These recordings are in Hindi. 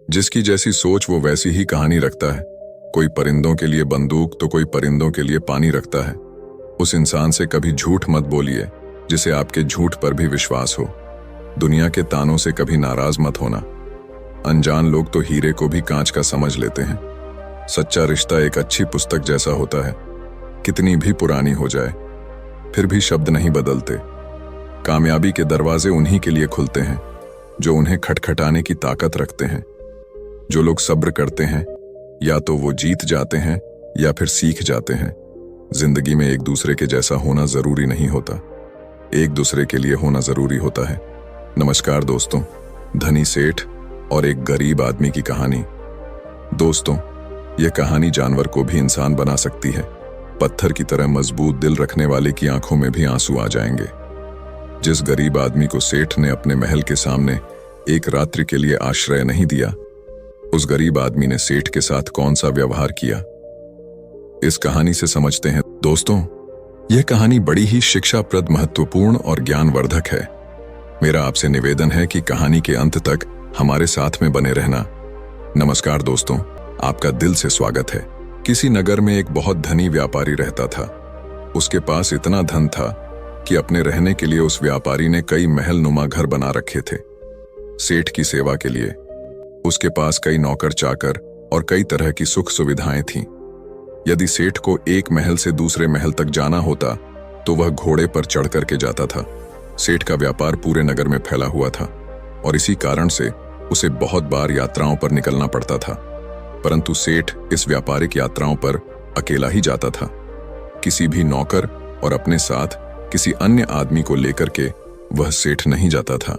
जिसकी जैसी सोच वो वैसी ही कहानी रखता है। कोई परिंदों के लिए बंदूक तो कोई परिंदों के लिए पानी रखता है। उस इंसान से कभी झूठ मत बोलिए जिसे आपके झूठ पर भी विश्वास हो। दुनिया के तानों से कभी नाराज मत होना। अनजान लोग तो हीरे को भी कांच का समझ लेते हैं। सच्चा रिश्ता एक अच्छी पुस्तक जैसा होता है, कितनी भी पुरानी हो जाए फिर भी शब्द नहीं बदलते। कामयाबी के दरवाजे उन्हीं के लिए खुलते हैं जो उन्हें खटखटाने की ताकत रखते हैं। जो लोग सब्र करते हैं या तो वो जीत जाते हैं या फिर सीख जाते हैं। जिंदगी में एक दूसरे के जैसा होना जरूरी नहीं होता, एक दूसरे के लिए होना जरूरी होता है। नमस्कार दोस्तों, धनी सेठ और एक गरीब आदमी की कहानी। दोस्तों, यह कहानी जानवर को भी इंसान बना सकती है। पत्थर की तरह मजबूत दिल रखने वाले की आंखों में भी आंसू आ जाएंगे। जिस गरीब आदमी को सेठ ने अपने महल के सामने एक रात्रि के लिए आश्रय नहीं दिया, उस गरीब आदमी ने सेठ के साथ कौन सा व्यवहार किया, इस कहानी से समझते हैं। दोस्तों, यह कहानी बड़ी ही शिक्षाप्रद, महत्वपूर्ण और ज्ञानवर्धक है। मेरा आपसे निवेदन है कि कहानी के अंत तक हमारे साथ में बने रहना। नमस्कार दोस्तों, आपका दिल से स्वागत है। किसी नगर में एक बहुत धनी व्यापारी रहता था। उसके पास इतना धन था कि अपने रहने के लिए उस व्यापारी ने कई महल नुमा घर बना रखे थे। सेठ की सेवा के लिए उसके पास कई नौकर चाकर और कई तरह की सुख सुविधाएं थीं। यदि सेठ को एक महल से दूसरे महल तक जाना होता तो वह घोड़े पर चढ़ करके जाता था। सेठ का व्यापार पूरे नगर में फैला हुआ था और इसी कारण से उसे बहुत बार यात्राओं पर निकलना पड़ता था। परंतु सेठ इस व्यापारिक यात्राओं पर अकेला ही जाता था। किसी भी नौकर और अपने साथ किसी अन्य आदमी को लेकर के वह सेठ नहीं जाता था।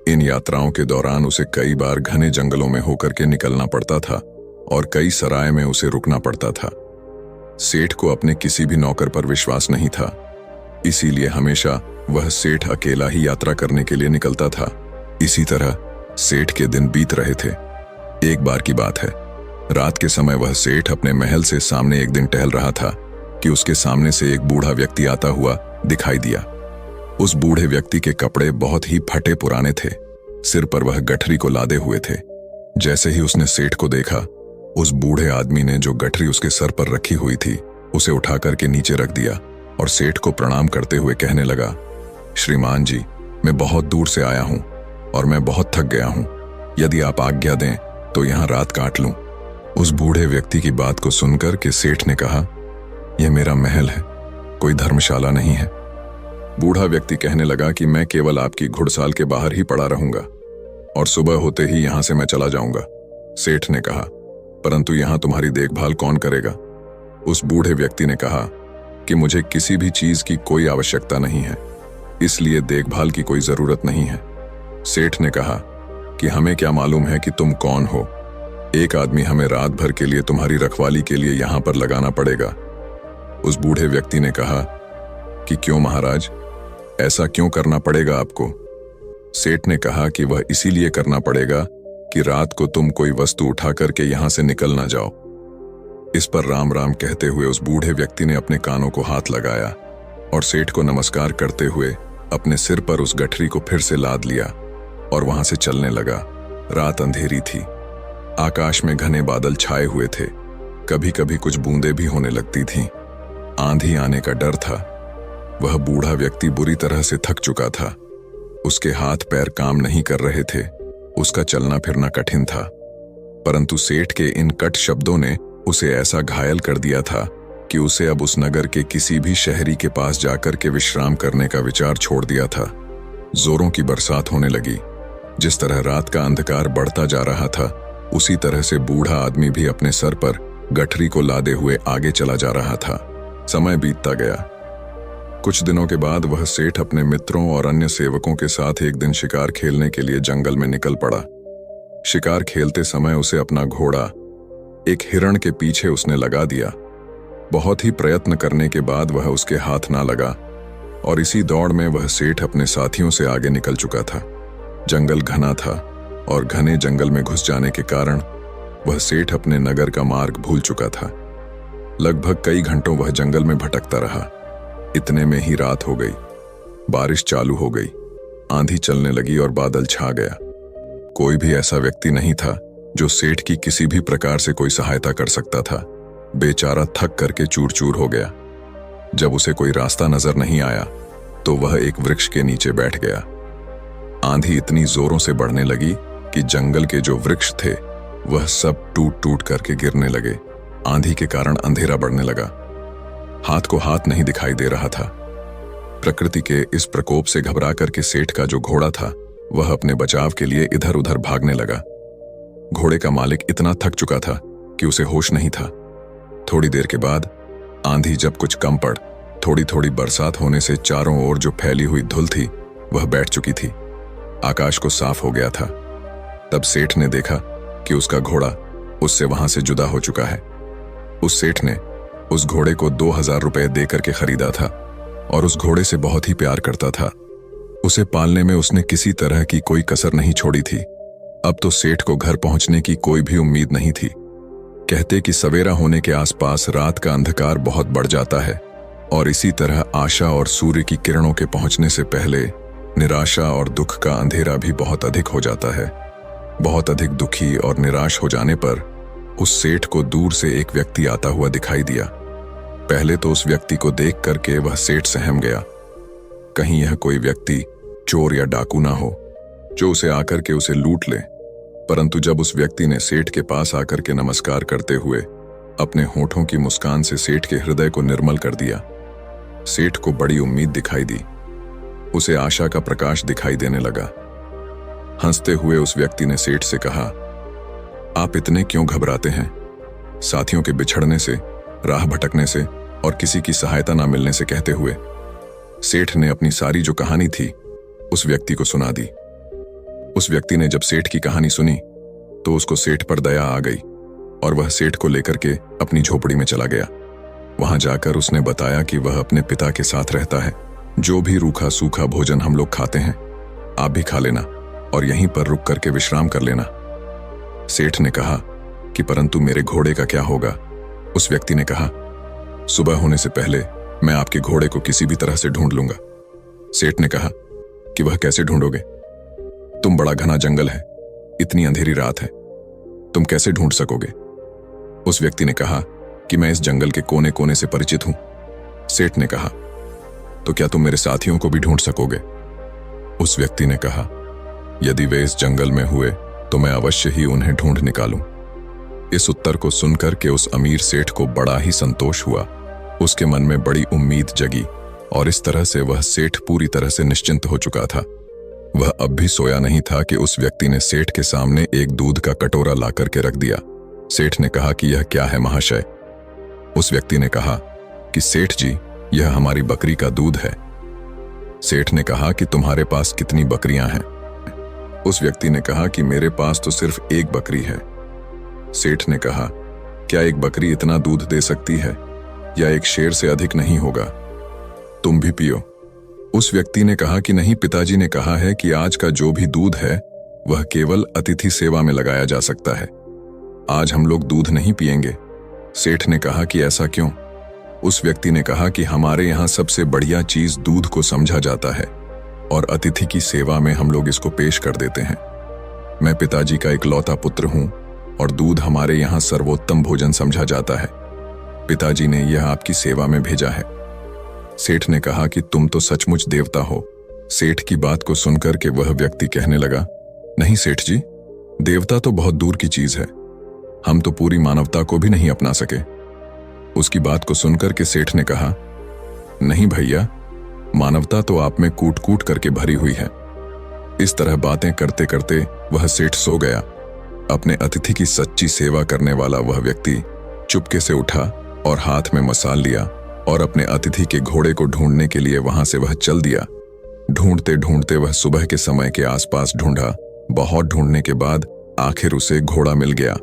इन यात्राओं के दौरान उसे कई बार घने जंगलों में होकर के निकलना पड़ता था और कई सराय में उसे रुकना पड़ता था। सेठ को अपने किसी भी नौकर पर विश्वास नहीं था, इसीलिए हमेशा वह सेठ अकेला ही यात्रा करने के लिए निकलता था। इसी तरह सेठ के दिन बीत रहे थे। एक बार की बात है, रात के समय वह सेठ अपने महल से सामने एक दिन टहल रहा था कि उसके सामने से एक बूढ़ा व्यक्ति आता हुआ दिखाई दिया। उस बूढ़े व्यक्ति के कपड़े बहुत ही फटे पुराने थे। सिर पर वह गठरी को लादे हुए थे। जैसे ही उसने सेठ को देखा, उस बूढ़े आदमी ने जो गठरी उसके सर पर रखी हुई थी उसे उठा करके नीचे रख दिया और सेठ को प्रणाम करते हुए कहने लगा, श्रीमान जी, मैं बहुत दूर से आया हूं और मैं बहुत थक गया हूं। यदि आप आज्ञा दें तो यहां रात काट लूं। उस बूढ़े व्यक्ति की बात को सुनकर के सेठ ने कहा, यह मेरा महल है, कोई धर्मशाला नहीं है। बूढ़ा व्यक्ति कहने लगा कि मैं केवल आपकी घुड़साल के बाहर ही पड़ा रहूंगा और सुबह होते ही यहां से मैं चला जाऊंगा। सेठ ने कहा, परंतु यहां तुम्हारी देखभाल कौन करेगा? उस बूढ़े व्यक्ति ने कहा कि मुझे किसी भी चीज की कोई आवश्यकता नहीं है, इसलिए देखभाल की कोई जरूरत नहीं है। सेठ ने कहा कि हमें क्या मालूम है कि तुम कौन हो। एक आदमी हमें रात भर के लिए तुम्हारी रखवाली के लिए यहां पर लगाना पड़ेगा। उस बूढ़े व्यक्ति ने कहा कि क्यों महाराज, ऐसा क्यों करना पड़ेगा आपको? सेठ ने कहा कि वह इसीलिए करना पड़ेगा कि रात को तुम कोई वस्तु उठा करके यहां से निकल ना जाओ। इस पर राम राम कहते हुए उस बूढ़े व्यक्ति ने अपने कानों को हाथ लगाया और सेठ को नमस्कार करते हुए अपने सिर पर उस गठरी को फिर से लाद लिया और वहां से चलने लगा। रात अंधेरी थी, आकाश में घने बादल छाए हुए थे, कभी कभी कुछ बूंदें भी होने लगती थीं। आंधी आने का डर था। वह बूढ़ा व्यक्ति बुरी तरह से थक चुका था। उसके हाथ पैर काम नहीं कर रहे थे, उसका चलना फिरना कठिन था। परंतु सेठ के इन कट शब्दों ने उसे ऐसा घायल कर दिया था कि उसे अब उस नगर के किसी भी शहरी के पास जाकर के विश्राम करने का विचार छोड़ दिया था। जोरों की बरसात होने लगी। जिस तरह रात का अंधकार बढ़ता जा रहा था, उसी तरह से बूढ़ा आदमी भी अपने सर पर गठरी को लादे हुए आगे चला जा रहा था। समय बीतता गया। कुछ दिनों के बाद वह सेठ अपने मित्रों और अन्य सेवकों के साथ एक दिन शिकार खेलने के लिए जंगल में निकल पड़ा। शिकार खेलते समय उसे अपना घोड़ा एक हिरण के पीछे उसने लगा दिया। बहुत ही प्रयत्न करने के बाद वह उसके हाथ ना लगा और इसी दौड़ में वह सेठ अपने साथियों से आगे निकल चुका था। जंगल घना था और घने जंगल में घुस जाने के कारण वह सेठ अपने नगर का मार्ग भूल चुका था। लगभग कई घंटों वह जंगल में भटकता रहा। इतने में ही रात हो गई। बारिश चालू हो गई, आंधी चलने लगी और बादल छा गया। कोई भी ऐसा व्यक्ति नहीं था जो सेठ की किसी भी प्रकार से कोई सहायता कर सकता था, बेचारा थक करके चूर चूर हो गया। जब उसे कोई रास्ता नजर नहीं आया तो वह एक वृक्ष के नीचे बैठ गया। आंधी इतनी जोरों से बढ़ने लगी कि जंगल के जो वृक्ष थे वह सब टूट टूट करके गिरने लगे। आंधी के कारण अंधेरा बढ़ने लगा। हाथ को हाथ नहीं दिखाई दे रहा था। प्रकृति के इस प्रकोप से घबरा करके सेठ का जो घोड़ा था वह अपने बचाव के लिए इधर उधर भागने लगा। घोड़े का मालिक इतना थक चुका था कि उसे होश नहीं था। थोड़ी देर के बाद आंधी जब कुछ कम पड़, थोड़ी थोड़ी बरसात होने से चारों ओर जो फैली हुई धुल थी वह बैठ चुकी थी। आकाश को साफ हो गया था। तब सेठ ने देखा कि उसका घोड़ा उससे वहां से जुदा हो चुका है। उस सेठ ने उस घोड़े को 2000 रुपए देकर के खरीदा था और उस घोड़े से बहुत ही प्यार करता था। उसे पालने में उसने किसी तरह की कोई कसर नहीं छोड़ी थी। अब तो सेठ को घर पहुंचने की कोई भी उम्मीद नहीं थी। कहते कि सवेरा होने के आसपास रात का अंधकार बहुत बढ़ जाता है और इसी तरह आशा और सूर्य की किरणों के पहुंचने से पहले निराशा और दुख का अंधेरा भी बहुत अधिक हो जाता है। बहुत अधिक दुखी और निराश हो जाने पर उस सेठ को दूर से एक व्यक्ति आता हुआ दिखाई दिया। पहले तो उस व्यक्ति को देख करके वह सेठ सहम गया। कहीं यह कोई व्यक्ति चोर या डाकू ना हो जो उसे आकर के उसे लूट ले। परंतु जब उस व्यक्ति ने सेठ के पास आकर के नमस्कार करते हुए अपने होठों की मुस्कान से सेठ के हृदय को निर्मल कर दिया, सेठ को बड़ी उम्मीद दिखाई दी। उसे आशा का प्रकाश दिखाई देने लगा। हंसते हुए उस व्यक्ति ने सेठ से कहा, आप इतने क्यों घबराते हैं? साथियों के बिछड़ने से, राह भटकने से और किसी की सहायता ना मिलने से कहते हुए सेठ ने अपनी सारी जो कहानी थी उस व्यक्ति को सुना दी। उस व्यक्ति ने जब सेठ की कहानी सुनी तो उसको सेठ पर दया आ गई और वह सेठ को लेकर के अपनी झोपड़ी में चला गया। वहां जाकर उसने बताया कि वह अपने पिता के साथ रहता है। जो भी रूखा सूखा भोजन हम लोग खाते हैं आप भी खा लेना और यहीं पर रुक करके विश्राम कर लेना। सेठ ने कहा कि परंतु मेरे घोड़े का क्या होगा? उस व्यक्ति ने कहा, सुबह होने से पहले मैं आपके घोड़े को किसी भी तरह से ढूंढ लूंगा। सेठ ने कहा कि वह कैसे ढूंढोगे? तुम बड़ा घना जंगल है, इतनी अंधेरी रात है, तुम कैसे ढूंढ सकोगे? उस व्यक्ति ने कहा कि मैं इस जंगल के कोने कोने से परिचित हूं। सेठ ने कहा, तो क्या तुम मेरे साथियों को भी ढूंढ सकोगे? उस व्यक्ति ने कहा, यदि वे इस जंगल में हुए तो मैं अवश्य ही उन्हें ढूंढ निकालूं। इस उत्तर को सुनकर के उस अमीर सेठ को बड़ा ही संतोष हुआ। उसके मन में बड़ी उम्मीद जगी और इस तरह से वह सेठ पूरी तरह से निश्चिंत हो चुका था। वह अब भी सोया नहीं था कि उस व्यक्ति ने सेठ के सामने एक दूध का कटोरा ला करके रख दिया। सेठ ने कहा कि यह क्या है महाशय? उस व्यक्ति ने कहा कि सेठ जी, यह हमारी बकरी का दूध है। सेठ ने कहा कि तुम्हारे पास कितनी बकरियां हैं? उस व्यक्ति ने कहा कि मेरे पास तो सिर्फ एक बकरी है। सेठ ने कहा, क्या एक बकरी इतना दूध दे सकती है या एक शेर से अधिक नहीं होगा? तुम भी पियो। उस व्यक्ति ने कहा कि नहीं, पिताजी ने कहा है कि आज का जो भी दूध है वह केवल अतिथि सेवा में लगाया जा सकता है। आज हम लोग दूध नहीं पिएंगे। सेठ ने कहा कि ऐसा क्यों? उस व्यक्ति ने कहा कि हमारे यहाँ सबसे बढ़िया चीज दूध को समझा जाता है और अतिथि की सेवा में हम लोग इसको पेश कर देते हैं। मैं पिताजी का इकलौता पुत्र हूं और दूध हमारे यहाँ सर्वोत्तम भोजन समझा जाता है। पिताजी ने यह आपकी सेवा में भेजा है। सेठ ने कहा कि तुम तो सचमुच देवता हो। सेठ की बात को सुनकर के वह व्यक्ति कहने लगा, नहीं सेठ जी, देवता तो बहुत दूर की चीज है, हम तो पूरी मानवता को भी नहीं अपना सके। उसकी बात को सुनकर के सेठ ने कहा, नहीं भैया, मानवता तो आप में कूट कूट करके भरी हुई है। इस तरह बातें करते करते वह सेठ सो गया। अपने अतिथि की सच्ची सेवा करने वाला वह व्यक्ति चुपके से उठा और हाथ में मसाल लिया और अपने अतिथि के घोड़े को ढूंढने के लिए वहां से वह चल दिया। ढूंढते ढूंढते वह सुबह के समय के आसपास ढूंढा। बहुत ढूंढने के बाद आखिर उसे घोड़ा मिल गया।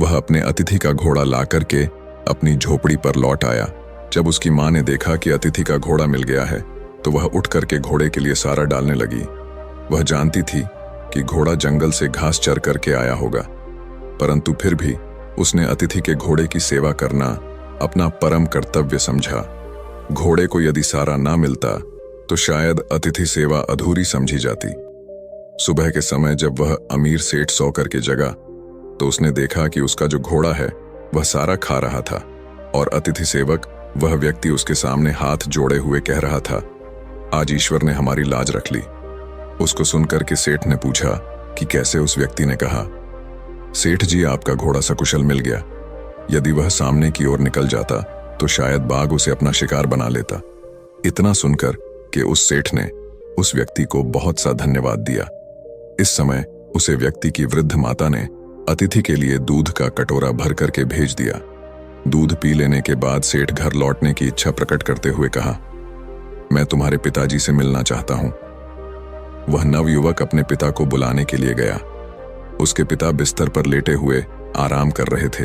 वह अपने अतिथि का घोड़ा ला करके अपनी झोपड़ी पर लौट आया। जब उसकी मां ने देखा कि अतिथि का घोड़ा मिल गया है तो वह उठ करके घोड़े के लिए सारा डालने लगी। वह जानती थी कि घोड़ा जंगल से घास चर करके आया होगा, परंतु फिर भी उसने अतिथि के घोड़े की सेवा करना अपना परम कर्तव्य समझा। घोड़े को यदि सारा ना मिलता तो शायद अतिथि सेवा अधूरी समझी जाती। सुबह के समय जब वह अमीर सेठ सो करके जगा तो उसने देखा कि उसका जो घोड़ा है वह सारा खा रहा था और अतिथि सेवक, वह व्यक्ति उसके सामने हाथ जोड़े हुए कह रहा था, आज ईश्वर ने हमारी लाज रख ली। उसको सुनकर के सेठ ने पूछा कि कैसे। उस व्यक्ति ने कहा, सेठ जी, आपका घोड़ा सकुशल मिल गया। यदि वह सामने की ओर निकल जाता तो शायद बाघ उसे अपना शिकार बना लेता। इतना सुनकर कि उस सेठ ने उस व्यक्ति को बहुत सा धन्यवाद दिया। इस समय उसे व्यक्ति की वृद्ध माता ने अतिथि के लिए दूध का कटोरा भर करके भेज दिया। दूध पी लेने के बाद सेठ घर लौटने की इच्छा प्रकट करते हुए कहा, मैं तुम्हारे पिताजी से मिलना चाहता हूं। वह नवयुवक अपने पिता को बुलाने के लिए गया। उसके पिता बिस्तर पर लेटे हुए आराम कर रहे थे।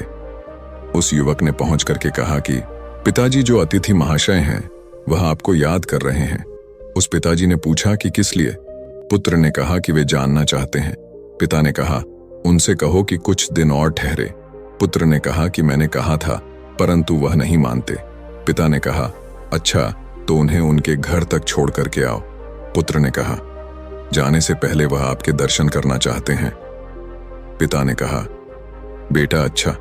उस युवक ने पहुंच करके कहा कि पिताजी, जो अतिथि महाशय हैं वह आपको याद कर रहे हैं। उस पिताजी ने पूछा कि किस लिए? पुत्र ने कहा कि वे जानना चाहते हैं। पिता ने कहा, उनसे कहो कि कुछ दिन और ठहरे। पुत्र ने कहा कि मैंने कहा था, परंतु वह नहीं मानते। पिता ने कहा, अच्छा, तो उन्हें उनके घर तक छोड़ करके आओ। पुत्र ने कहा, जाने से पहले वह आपके दर्शन करना चाहते हैं। पिता ने कहा, बेटा, अच्छा,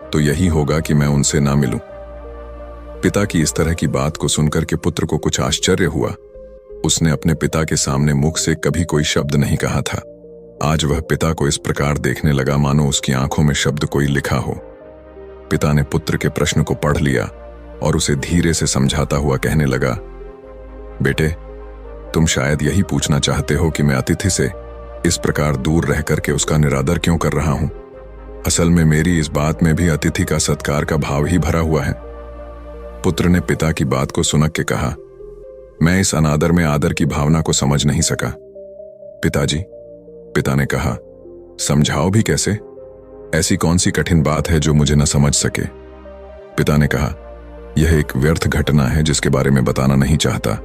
तो यही होगा कि मैं उनसे ना मिलूं। पिता की इस तरह की बात को सुनकर के पुत्र को कुछ आश्चर्य हुआ। उसने अपने पिता के सामने मुख से कभी कोई शब्द नहीं कहा था। आज वह पिता को इस प्रकार देखने लगा मानो उसकी आंखों में शब्द कोई लिखा हो। पिता ने पुत्र के प्रश्न को पढ़ लिया और उसे धीरे से समझाता हुआ कहने लगा, बेटे, तुम शायद यही पूछना चाहते हो कि मैं अतिथि से इस प्रकार दूर रह करके उसका निरादर क्यों कर रहा हूं। असल में मेरी इस बात में भी अतिथि का सत्कार का भाव ही भरा हुआ है। पुत्र ने पिता की बात को सुनक के कहा, मैं इस अनादर में आदर की भावना को समझ नहीं सका। पिताजी, पिता ने कहा, समझाओ भी कैसे? ऐसी कौन सी कठिन बात है जो मुझे न समझ सके? पिता ने कहा, यह एक व्यर्थ घटना है जिसके बारे में बताना नहीं चाहता।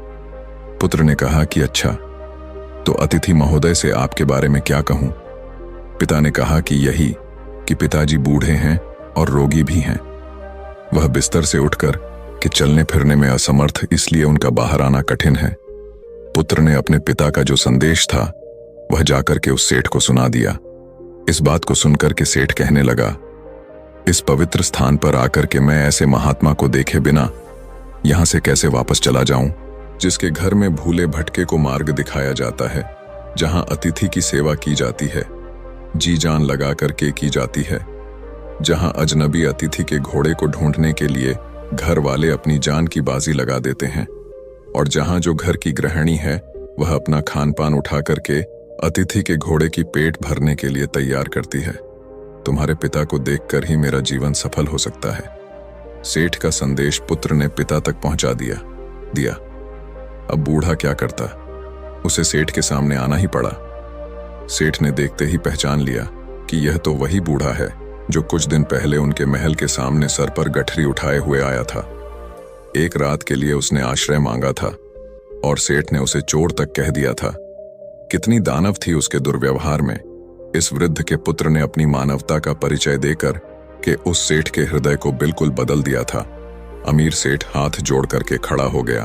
पुत्र ने कहा कि अच्छा, तो अतिथि महोदय से आपके बारे में क्या कहूं? पिता ने कहा कि यही कि पिताजी बूढ़े हैं और रोगी भी हैं। वह बिस्तर से उठकर कि चलने फिरने में असमर्थ, इसलिए उनका बाहर आना कठिन है। पुत्र ने अपने पिता का जो संदेश था वह जाकर के उस सेठ को सुना दिया। इस बात को सुनकर के सेठ कहने लगा, इस पवित्र स्थान पर आकर के मैं ऐसे महात्मा को देखे बिना यहां से कैसे वापस चला जाऊं, जिसके घर में भूले भटके को मार्ग दिखाया जाता है, जहां अतिथि की सेवा की जाती है, जी जान लगा करके की जाती है, जहां अजनबी अतिथि के घोड़े को ढूंढने के लिए घर वाले अपनी जान की बाजी लगा देते हैं, और जहां जो घर की गृहिणी है वह अपना खान पान उठा करके अतिथि के घोड़े की पेट भरने के लिए तैयार करती है। तुम्हारे पिता को देखकर ही मेरा जीवन सफल हो सकता है। सेठ का संदेश पुत्र ने पिता तक पहुंचा दिया। अब बूढ़ा क्या करता, उसे सेठ के सामने आना ही पड़ा। सेठ ने देखते ही पहचान लिया कि यह तो वही बूढ़ा है जो कुछ दिन पहले उनके महल के सामने सर पर गठरी उठाए हुए आया था। एक रात के लिए उसने आश्रय मांगा था और सेठ ने उसे चोर तक कह दिया था। कितनी दानव थी उसके दुर्व्यवहार में। इस वृद्ध के पुत्र ने अपनी मानवता का परिचय देकर के उस सेठ के हृदय को बिल्कुल बदल दिया था। अमीर सेठ हाथ जोड़ करके खड़ा हो गया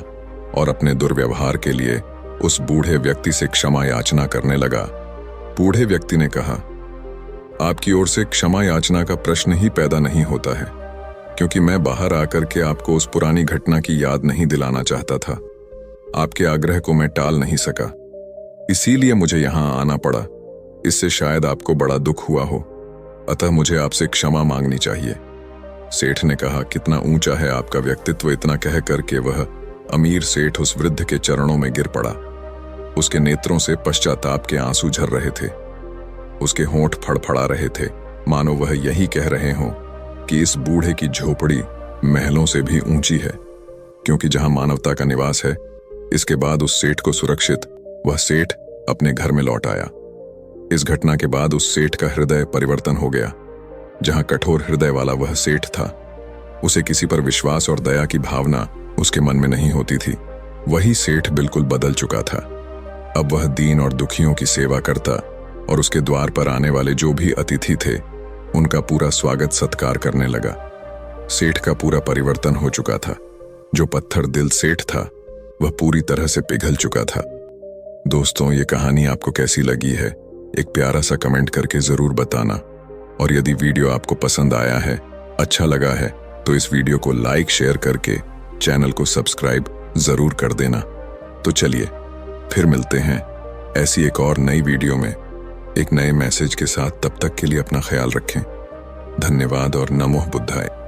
और अपने दुर्व्यवहार के लिए उस बूढ़े व्यक्ति से क्षमा याचना करने लगा। बूढ़े व्यक्ति ने कहा, आपकी ओर से क्षमा याचना का प्रश्न ही पैदा नहीं होता है, क्योंकि मैं बाहर आकर के आपको उस पुरानी घटना की याद नहीं दिलाना चाहता था। आपके आग्रह को मैं टाल नहीं सका, इसीलिए मुझे यहां आना पड़ा। इससे शायद आपको बड़ा दुख हुआ हो, अतः मुझे आपसे क्षमा मांगनी चाहिए। सेठ ने कहा, कितना ऊंचा है आपका व्यक्तित्व। इतना कह करके वह अमीर सेठ उस वृद्ध के चरणों में गिर पड़ा। उसके नेत्रों से पश्चाताप के आंसू झर रहे थे। उसके होंठ फड़फड़ा रहे थे, मानो वह यही कह रहे हों कि इस बूढ़े की झोपड़ी महलों से भी ऊंची है, क्योंकि जहां मानवता का निवास है। इसके बाद उस सेठ को सुरक्षित वह सेठ अपने घर में लौट आया। इस घटना के बाद उस सेठ का हृदय परिवर्तन हो गया। जहां कठोर हृदय वाला वह सेठ था, उसे किसी पर विश्वास और दया की भावना उसके मन में नहीं होती थी। वही सेठ बिल्कुल बदल चुका था। अब वह दीन और दुखियों की सेवा करता और उसके द्वार पर आने वाले जो भी अतिथि थे उनका पूरा स्वागत सत्कार करने लगा। सेठ का पूरा परिवर्तन हो चुका था। जो पत्थर दिल सेठ था वह पूरी तरह से पिघल चुका था। दोस्तों, ये कहानी आपको कैसी लगी है, एक प्यारा सा कमेंट करके जरूर बताना। और यदि वीडियो आपको पसंद आया है, अच्छा लगा है, तो इस वीडियो को लाइक शेयर करके चैनल को सब्सक्राइब जरूर कर देना। तो चलिए फिर मिलते हैं ऐसी एक और नई वीडियो में एक नए मैसेज के साथ। तब तक के लिए अपना ख्याल रखें। धन्यवाद और नमो बुद्धाय।